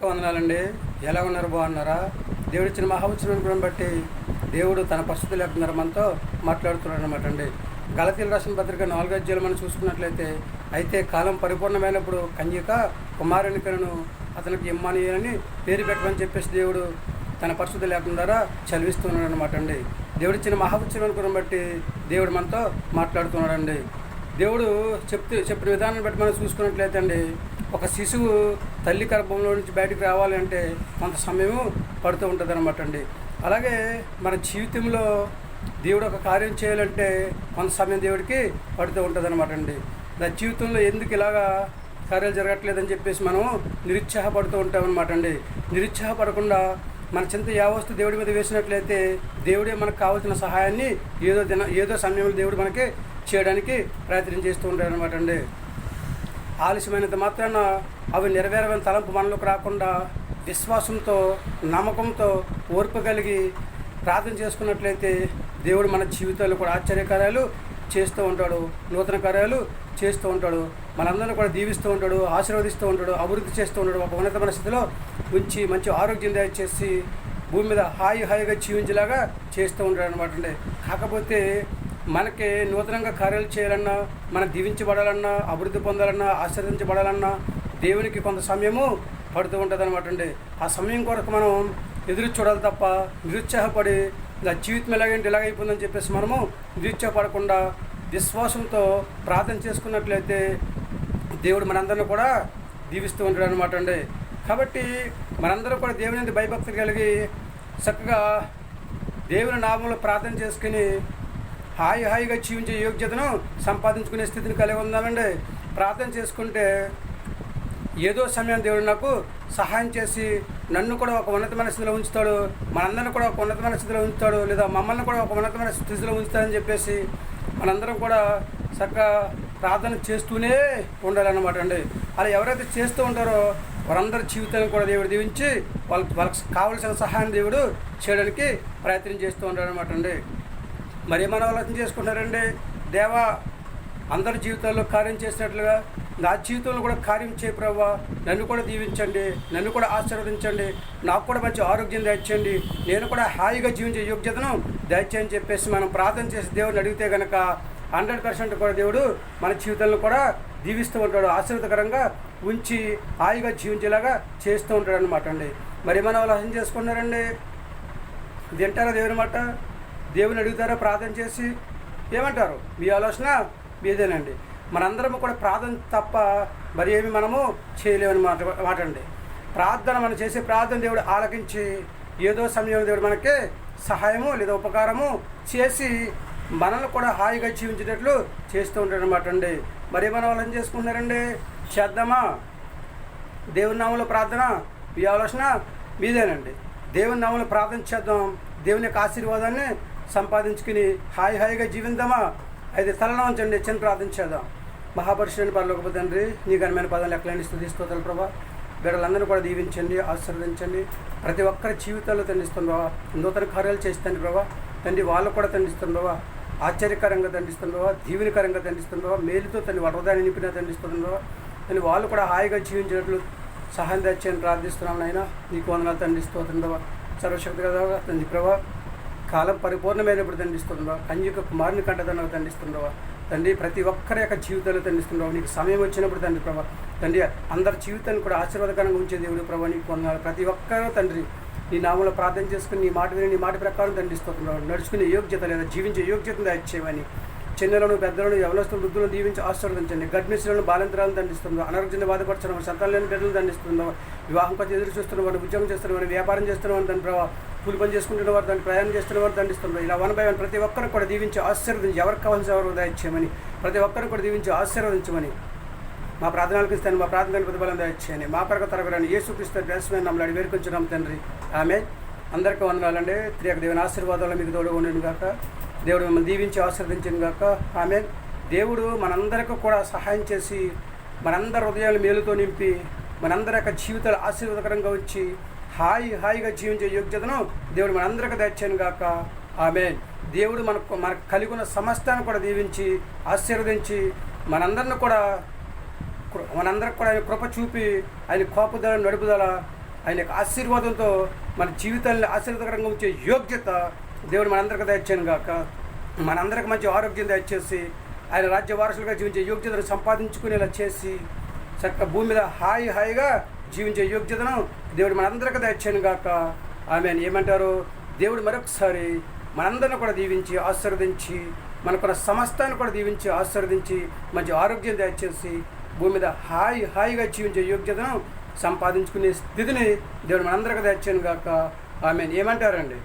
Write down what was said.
వందనాలండి. ఎలా ఉన్నారు? బాగున్నారా? దేవుడు ఇచ్చిన మహావచనం బట్టి దేవుడు తన పరిస్థితులు లేకుండా మనతో మాట్లాడుతున్నాడు అనమాట అండి. గలతీయులకు రాసిన పత్రిక 4వ అధ్యాయం మనం చూసుకున్నట్లయితే, అయితే కాలం పరిపూర్ణమైనప్పుడు కన్యక కుమారుని కనును అతనికి ఇమ్మానుయేలు అని పేరు పెట్టమని చెప్పేసి దేవుడు తన పరిస్థితులు లేకుండా చదివిస్తున్నాడు అనమాట అండి. దేవుడు ఇచ్చిన మహావచనం బట్టి దేవుడు మనతో మాట్లాడుతున్నాడండి. దేవుడు చెప్పిన విధానాన్ని బట్టి మనం చూసుకున్నట్లయితే అండి, ఒక శిశువు తల్లి గర్భంలో నుంచి బయటకు రావాలంటే కొంత సమయం పడుతూ ఉంటుంది అనమాట అండి. అలాగే మన జీవితంలో దేవుడు ఒక కార్యం చేయాలంటే కొంత సమయం దేవుడికి పడుతూ ఉంటుంది అనమాట అండి. నా జీవితంలో ఎందుకు ఇలాగా కార్యాలు జరగట్లేదని చెప్పేసి మనం నిరుత్సాహపడుతూ ఉంటాం అనమాట అండి. నిరుత్సాహపడకుండా మన చింత యావస్తు దేవుడి మీద వేసినట్లయితే దేవుడే మనకు కావాల్సిన సహాయాన్ని ఏదో సమయంలో దేవుడు మనకి చేయడానికి ప్రయత్నం చేస్తూ ఉంటాడు అనమాట అండి. ఆలస్యమైనంత మాత్రాన అవి నెరవేరవని తలంపు మనలోకి రాకుండా విశ్వాసంతో, నమ్మకంతో, ఓర్పు కలిగి ప్రార్థన చేసుకున్నట్లయితే దేవుడు మన జీవితాల్లో కూడా ఆశ్చర్యకార్యాలు చేస్తూ ఉంటాడు, నూతన కార్యాలు చేస్తూ ఉంటాడు, మనందరినీ కూడా దీవిస్తూ ఉంటాడు, ఆశీర్వదిస్తూ ఉంటాడు, అభివృద్ధి చేస్తూ ఉంటాడు. ఒక ఉన్నతమైన స్థితిలో ఉంచి మంచి ఆరోగ్యం దయచేసి భూమి మీద హాయిగా జీవించేలాగా చేస్తూ ఉంటాడు అనమాట అండి. కాకపోతే మనకి నూతనంగా కార్యాలు చేయాలన్నా, మనం దీవించబడాలన్నా, అభివృద్ధి పొందాలన్నా, ఆశీర్వదించబడాలన్నా దేవునికి కొంత సమయము పడుతూ ఉంటుంది అనమాట అండి. ఆ సమయం కొరకు మనం ఎదురు చూడాలి తప్ప నిరుత్సాహపడి ఇలా జీవితం ఇలాగైపోయిందని చెప్పేసి మనము నిరుత్సాహపడకుండా విశ్వాసంతో ప్రార్థన చేసుకున్నట్లయితే దేవుడు మనందరినీ కూడా దీవిస్తూ ఉంటాడు అనమాట అండి. కాబట్టి మనందరూ కూడా దేవుని భయభక్తులు కలిగి చక్కగా దేవుని నామంలో ప్రార్థన చేసుకుని హాయిగా జీవించే యోగ్యతను సంపాదించుకునే స్థితిని కలిగి ఉందామండి. ప్రార్థన చేసుకుంటే ఏదో సమయం దేవుడు నాకు సహాయం చేసి నన్ను కూడా ఒక ఉన్నతమైన స్థితిలో ఉంచుతాడు, మనందరిని కూడా ఒక ఉన్నతమైన స్థితిలో ఉంచుతాడు, లేదా మమ్మల్ని కూడా ఒక ఉన్నతమైన స్థితిలో ఉంచుతాడని చెప్పేసి మనందరం కూడా చక్కగా ప్రార్థన చేస్తూనే ఉండాలన్నమాట అండి. అలా ఎవరైతే చేస్తూ ఉంటారో వారందరి జీవితాన్ని కూడా దేవుడు దీవించి వాళ్ళకి కావలసిన సహాయం దేవుడు చేయడానికి ప్రయత్నం చేస్తూ ఉంటాడు అనమాట అండి. మరి ఏమైనా ఆలోచన చేసుకుంటారండి, దేవా అందరి జీవితాల్లో కార్యం చేసినట్లుగా నా జీవితంలో కూడా కార్యం చేయ ప్రభువా, నన్ను కూడా దీవించండి, నన్ను కూడా ఆశీర్వదించండి, నాకు కూడా మంచి ఆరోగ్యం దయచేయండి, నేను కూడా హాయిగా జీవించే యోగ్యతను దయచేయని చెప్పేసి మనం ప్రార్థన చేసి దేవుడిని అడిగితే కనుక 100% కూడా దేవుడు మన జీవితంలో కూడా దీవిస్తూ ఉంటాడు, ఆశీర్వదకరంగా ఉంచి హాయిగా జీవించేలాగా చేస్తూ ఉంటాడు అనమాట అండి. మరి మనం ఆలోచన చేసుకున్నారండి, వింటారా దేవుని మాట? దేవుని అడుగుతారా ప్రార్థన చేసి? ఏమంటారు? మీ ఆలోచన మీదేనండి. మనందరం కూడా ప్రార్థన తప్ప మరి ఏమి మనము చేయలేమని మాట అండి. ప్రార్థన మనం చేసే ప్రార్థన దేవుడు ఆలకించి ఏదో సమయంలో దేవుడు మనకి సహాయము లేదా ఉపకారము చేసి మనల్ని కూడా హాయిగా జీవించేటట్లు చేస్తూ ఉంటాడు అనమాట అండి. మరి ఏమైనా వాళ్ళు ఏం చేసుకుంటున్నారండి? చేద్దామా? దేవుని నామంలో ప్రార్థన మీ ఆలోచన మీదేనండి. దేవుని నామంలో ప్రార్థన చేద్దాం, దేవుని యొక్క ఆశీర్వాదాన్ని సంపాదించుకుని హాయిగా జీవిద్దామా? అయితే తలలో ఉంచండి, చిన్న ప్రార్థన చేద్దాం. మహాపరిశుద్ధుని పరలోకపు తండ్రి, నీ ఘనమైన పదాలు ఎక్కలేని స్తుతిస్తోత్రాలు ప్రభా. బిడ్డలందరూ కూడా దీవించండి, ఆశీర్వదించండి. ప్రతి ఒక్కరి జీవితాల్లో తండిస్తుంది ప్రభా, నూతన కార్యాలు చేస్తుంది ప్రభా. తండ్రి వాళ్ళు కూడా తండిస్తుంది ప్రభా, ఆశ్చర్యకరంగా తండిస్తుంది ప్రభా, దీవెనకరంగా తండిస్తుంది ప్రభా, మేలుతో తండ్రి వరదాన్ని నింపిన తండిస్తుంది ప్రభా. తండ్రి వాళ్ళు కూడా హాయిగా జీవించినట్లు సహాయం తెచ్చని ప్రార్థిస్తున్నాం నాయన. నీకు వందనాలు తండిస్తుంది ప్రభా. సర్వశక్తి కదా తండ్రి ప్రభా, కాలం పరిపూర్ణమైనప్పుడు తండిస్తుండవా, కన్యక కుమారుని కంటదన్నకు తండిస్తుండవా తండ్రి. ప్రతి ఒక్కరి యొక్క జీవితాలు తండిస్తుండవా, నీకు సమయం వచ్చినప్పుడు తండ్రి ప్రభా. తండ్రి అందరి జీవితాన్ని కూడా ఆశీర్వాదకరంగా ఉంచే దేవుడు ప్రభా, నీకు వందనాలు. ప్రతి ఒక్కరూ తండ్రి నీ నామంలో ప్రార్థన చేసుకుని నీ మాట విని నీ మాట ప్రకారం తండిస్తున్నావు. నడుచుకునే యోగ్యత లేదా జీవించే యోగ్యతను దయచేయమని చిన్నలను, పెద్దలను, యవనస్తులను, వృద్ధులను దీవించి ఆశీర్వదించండి. గర్భిణీలను, బాలింతరాలను దండిస్తున్నావు, అనారోగ్యాన్ని బాధపడుతున్నావు, సంతానం లేని బిడ్డలను దండిస్తున్నావు, వివాహం కోసం ఎదురు చూస్తున్నావు, ఉద్యోగం చేస్తున్నావు, వ్యాపారం చేస్తున్నావు తండ్రి ప్రభావ, కూలి పని చేసుకుంటున్న వారు దాన్ని ప్రయాణం చేస్తున్న వారు దండిస్తున్నారు. ఇలా 1 by 1 ప్రతి ఒక్కరు కూడా దీవించి ఆశీర్వదించి ఎవరికి కావాల్సిన ఎవరు దయచేయమని, ప్రతి ఒక్కరు కూడా దీవించి ఆశీర్వదించమని మా ప్రార్థనలకు ఇస్తాను. మా ప్రార్థన ప్రతిఫలం దయచేయని మా కొరకు తరగరాని యేసుక్రీస్తు గ్రహస్మైన నమ్మలాడి వేడుకొంచున్నాం తండ్రి. ఆమె అందరికీ వందనాలండి. త్రియక దేవుని ఆశీర్వాదాలు మీకు తోడుగా ఉండను గాక. దేవుడు మిమ్మల్ని దీవించి ఆశీర్వదించను గాక. ఆమె దేవుడు మనందరికీ కూడా సహాయం చేసి మనందరి హృదయాలు మేలుతో నింపి మనందరి యొక్క జీవితాలు ఆశీర్వాదకరంగా వచ్చి హాయిగా జీవించే యోగ్యతను దేవుడు మనందరికీ దయచేయను గాక. ఆమేన్. దేవుడు మనకు కలిగి ఉన్న సమస్తాన్ని కూడా దీవించి ఆశీర్వదించి మనందరికి కూడా ఆయన కృప చూపి ఆయన కోపదల నడుపుదల ఆయన యొక్క ఆశీర్వాదంతో మన జీవితాన్ని ఆశీర్వాదకరంగా ఉంచే యోగ్యత దేవుడు మనందరికీ దయచేయను గాక. మనందరికి మంచి ఆరోగ్యం దయచేసి ఆయన రాజ్య వారసులుగా జీవించే యోగ్యతను సంపాదించుకునేలా చేసి చక్కగా భూమి మీద హాయిగా జీవించే యోగ్యతను దేవుడు మనందరికీ దయచేయను గాక. ఆమెన్. ఏమంటారు? దేవుడు మరొకసారి మనందరిని కూడా దీవించి ఆశీర్వదించి మనకున్న సమస్తాన్ని కూడా దీవించి ఆశీర్వదించి మంచి ఆరోగ్యం దయచేసి భూమి మీద హాయిగా జీవించే యోగ్యతను సంపాదించుకునే స్థితిని దేవుడు మనందరికీ దయచేయను గాక. ఆమెన్. ఏమంటారండి?